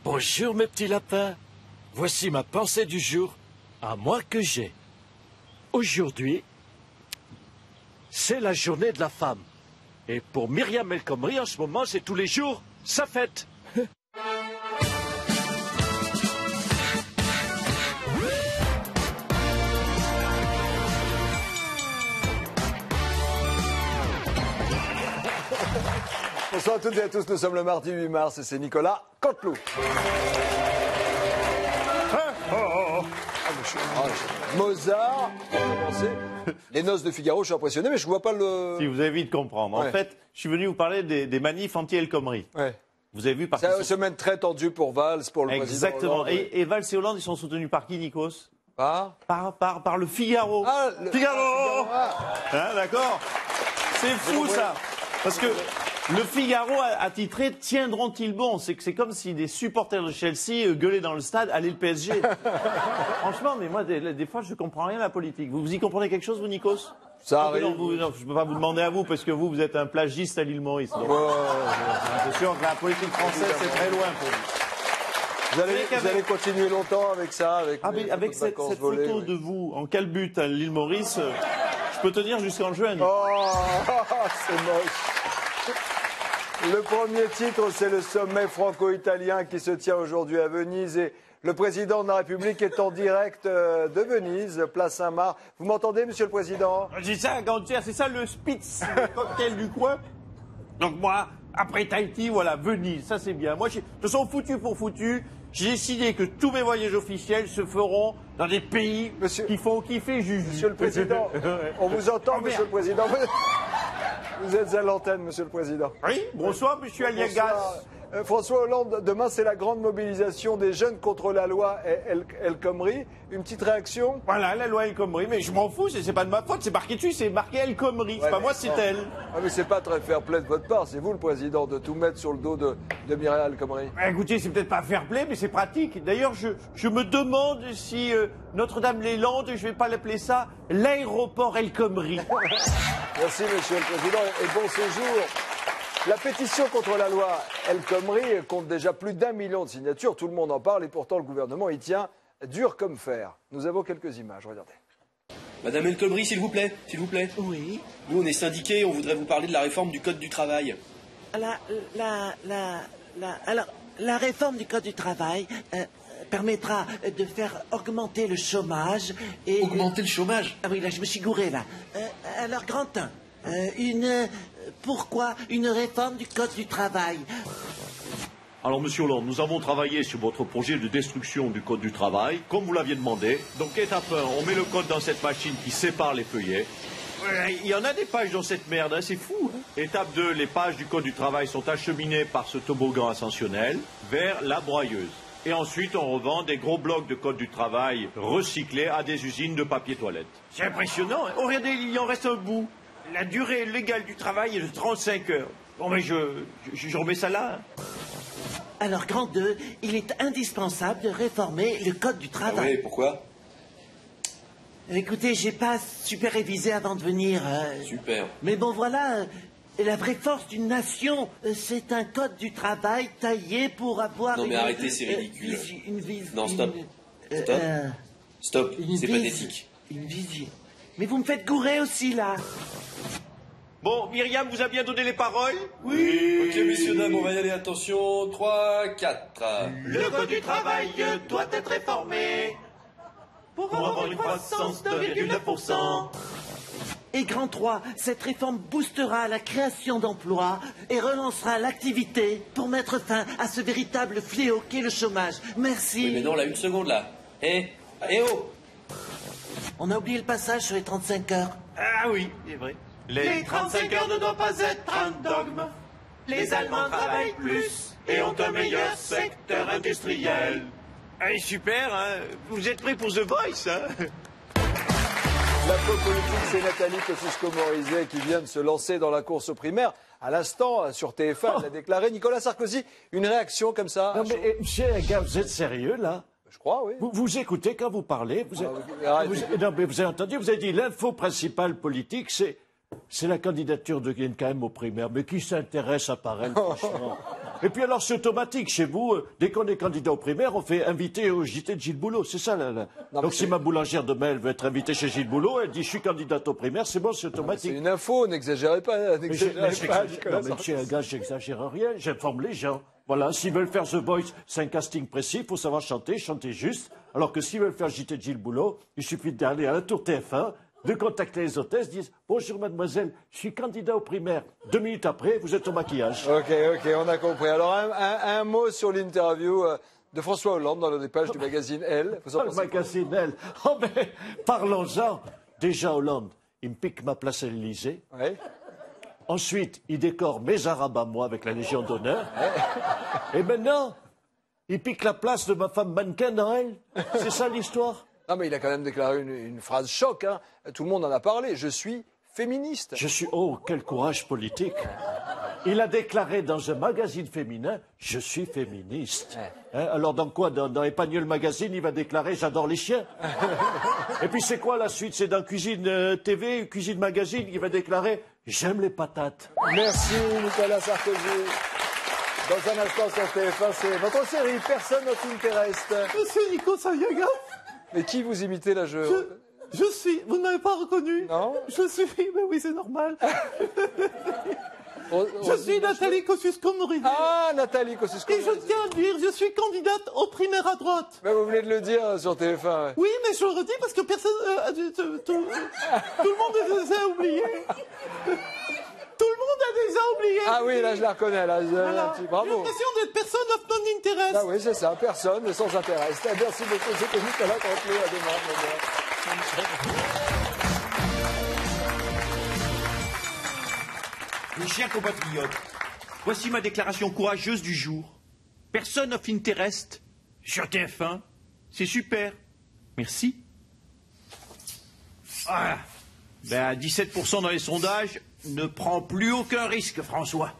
Bonjour mes petits lapins. Voici ma pensée du jour, à moi que j'ai. Aujourd'hui, c'est la journée de la femme. Et pour Myriam El Khomri, en ce moment, c'est tous les jours sa fête. Bonsoir à toutes et à tous, nous sommes le mardi 8 mars et c'est Nicolas Canteloup. Mozart, pour commencer. Les noces de Figaro, je suis impressionné, mais je ne vois pas le... Si, vous avez vite comprendre. Ouais. En fait, je suis venu vous parler des manifs anti-El Khomri. Ouais. Vous avez vu par C'est une semaine très tendue pour Valls, pour le président Exactement. Hollande. Et Valls et Hollande, ils sont soutenus par qui, Nikos? Par Par le Figaro. Ah, Figaro. Ah. Hein, d'accord. C'est fou, ça. Parce que le Figaro a titré « Tiendront-ils bon ?» C'est comme si des supporters de Chelsea gueulaient dans le stade « Allez le PSG !» Franchement, mais moi, des fois, je comprends rien à la politique. Vous y comprenez quelque chose, vous, Nikos? Ça Non, arrive. non, je ne peux pas vous demander à vous, parce que vous êtes un plagiste à l'île Maurice. Donc, c'est sûr que la politique française, c'est très loin pour vous. Vous allez continuer longtemps avec ça, Avec cette photo de vous en calbute à l'île Maurice, je peux tenir jusqu'en juin. Oh, c'est moche. Le premier titre, c'est le sommet franco-italien qui se tient aujourd'hui à Venise et le président de la République est en direct de Venise, place Saint-Marc. Vous m'entendez, monsieur le président? C'est ça, c'est ça le Spitz, le cocktail du coin. Donc moi, après Tahiti, voilà, Venise, ça c'est bien. Moi, de toute façon, foutu pour foutu, j'ai décidé que tous mes voyages officiels se feront dans des pays qui font kiffer Juju. Monsieur le président, on vous entend, monsieur le président. Vous êtes à l'antenne, monsieur le président. Oui, bonsoir, monsieur Aliagas. François Hollande, demain c'est la grande mobilisation des jeunes contre la loi El Khomri. Une petite réaction? Voilà, la loi El Khomri, mais je m'en fous, c'est pas de ma faute, c'est marqué dessus, c'est marqué El Khomri. C'est pas moi, c'est elle. Ah mais c'est pas très fair-play de votre part, c'est vous le président de tout mettre sur le dos de Myriam El Khomri. Écoutez, c'est peut-être pas fair-play, mais c'est pratique. D'ailleurs, je me demande si Notre-Dame-les-Landes, je vais pas l'appeler ça, l'aéroport El Khomri. Merci monsieur le président et bon séjour. La pétition contre la loi El Khomri compte déjà plus d'1 million de signatures, tout le monde en parle et pourtant le gouvernement y tient dur comme fer. Nous avons quelques images, regardez. Madame El Khomri, s'il vous plaît, s'il vous plaît. Oui. Nous, on est syndiqués, on voudrait vous parler de la réforme du Code du travail. Alors, la réforme du Code du travail permettra de faire augmenter le chômage et... Augmenter le chômage? Ah oui, là, je me suis gouré, là. Alors, grand 1, pourquoi une réforme du Code du travail? Alors, monsieur Hollande, nous avons travaillé sur votre projet de destruction du Code du travail, comme vous l'aviez demandé. Donc, étape 1, on met le code dans cette machine qui sépare les feuillets. Il y en a des pages dans cette merde, hein, c'est fou. Hein. Étape 2, les pages du Code du travail sont acheminées par ce toboggan ascensionnel vers la broyeuse. Et ensuite, on revend des gros blocs de Code du travail recyclés à des usines de papier toilette. C'est impressionnant. Hein. Oh, regardez, il en reste un bout. La durée légale du travail est de 35 heures. Bon, mais je remets ça là. Hein. Alors, grand 2, il est indispensable de réformer le Code du Ah travail. oui, pourquoi? Écoutez, j'ai pas super révisé avant de venir. Super. Mais bon, voilà, la vraie force d'une nation, c'est un Code du travail taillé pour avoir... Non mais arrêtez, c'est ridicule. Non, stop. Stop. Stop, c'est pathétique. Une vision. Mais vous me faites gourer aussi, là. Bon, Myriam vous a bien donné les paroles? Oui. Ok, messieurs, dames, on va y aller. Attention, 3, 4. Le Code du travail doit être réformé pour avoir une croissance de 2,9%. Et grand 3, cette réforme boostera la création d'emplois et relancera l'activité pour mettre fin à ce véritable fléau qu'est le chômage. Merci. Oui, mais non, là, une seconde, là. Eh oh! On a oublié le passage sur les 35 heures. Ah oui, c'est vrai. Les 35 heures ne doivent pas être un dogme. Les Allemands travaillent plus et ont un meilleur secteur industriel. Allez, super, hein. Vous êtes prêts pour The Voice, hein? L'info politique, c'est Nathalie Kosciusko-Morizet qui vient de se lancer dans la course aux primaires. À l'instant, sur TF1, elle a déclaré Nicolas Sarkozy. Une réaction comme ça? Non mais, monsieur, les gars, vous êtes sérieux, là? Je crois, oui. Vous écoutez quand vous parlez non, mais vous avez entendu, vous avez dit l'info principale politique, c'est la candidature de Guy NKM aux primaires. Mais qui s'intéresse à pareil, franchement? Et puis alors, c'est automatique. Chez vous, dès qu'on est candidat aux primaires, on fait inviter au JT de Gilles Boulot. C'est ça, là. Donc si ma boulangère demain, elle veut être invitée chez Gilles Boulot, elle dit, je suis candidate aux primaires, c'est bon, c'est automatique. C'est une info, n'exagérez pas. N'exagérez pas, Nicolas Non, mais je suis un gars, j'exagère rien. J'informe les gens. Voilà, s'ils veulent faire The Voice, c'est un casting précis, il faut savoir chanter juste. Alors que s'ils veulent faire JT de Gilles Boulot, il suffit d'aller à la tour TF1, de contacter les hôtesses, disent « Bonjour mademoiselle, je suis candidat aux primaires. » 2 minutes après, vous êtes au maquillage. Ok, on a compris. Alors, un mot sur l'interview de François Hollande dans les pages du magazine Elle. Vous en Le pensez quoi? magazine Elle. Oh mais, parlons-en. Déjà Hollande, il me pique ma place à l'Élysée. Oui. Ensuite, il décore mes Arabes à moi avec la Légion d'honneur. Et maintenant, il pique la place de ma femme mannequin dans Elle. C'est ça l'histoire? Non, mais il a quand même déclaré une phrase choc. Hein. Tout le monde en a parlé. Je suis féministe. Oh, quel courage politique. Il a déclaré dans un magazine féminin, je suis féministe. Hein, alors dans quoi? Dans Épagnol Magazine, il va déclarer, j'adore les chiens. Et puis c'est quoi la suite? C'est dans Cuisine TV, Cuisine Magazine, il va déclarer, j'aime les patates. Merci Nicolas Sarkozy. Dans un instant sur TF1, c'est votre série Personne ne t'intéresse. Monsieur Nico Saviaga, Mais qui vous imitez là, je suis... Vous ne m'avez pas reconnu? Non. Je suis... Mais oui, c'est normal. Je suis Nathalie Kosciusko-Morizet. Ah, Nathalie Et Kosciusko-Morizet. je tiens à dire, je suis candidate aux primaires à droite. Mais vous venez de le dire sur TF1. Ouais. Oui, mais je le redis parce que personne... tout le monde les a oubliés. Tout le monde a déjà oublié. Ah oui, là je la reconnais. Là, Voilà. J'ai bravo. l'impression d'être personne of non-interest. Ah oui, c'est ça, personne mais sans intérêt. Merci beaucoup, c'était Nicolas Canteloup. À demain. Mes chers compatriotes, voici ma déclaration courageuse du jour. Personne of interest sur TF1. C'est super. Merci. Ah, ben à 17% dans les sondages, ne prends plus aucun risque, François.